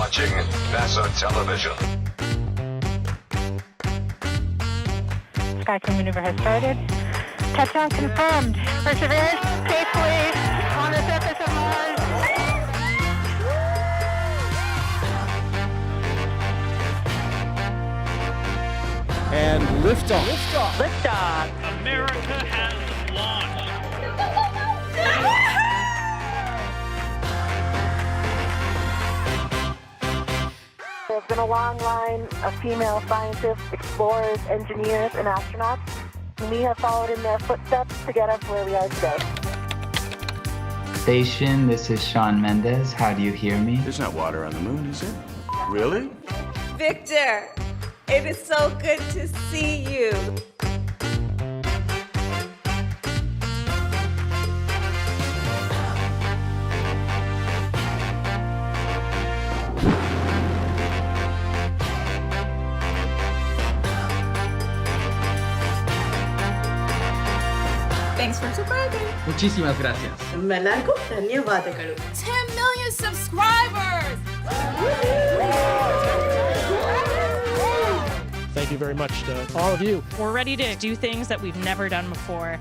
watching NASA Television. SkyTeam maneuver has started. Touchdown confirmed. Perseverance safely on the surface of Mars. And liftoff. Liftoff. America has launched. There's been a long line of female scientists, explorers, engineers, and astronauts. We have followed in their footsteps to get us where we are today. Station, this is Sean Mendez. How do you hear me? There's not water on the moon, is it? Really? Victor, it is so good to see you. Thanks for subscribing. Muchísimas gracias. ಎಲ್ಲರಿಗೂ ಧನ್ಯವಾದಗಳು. 10 million subscribers! Thank you very much to all of you. We're ready to do things that we've never done before.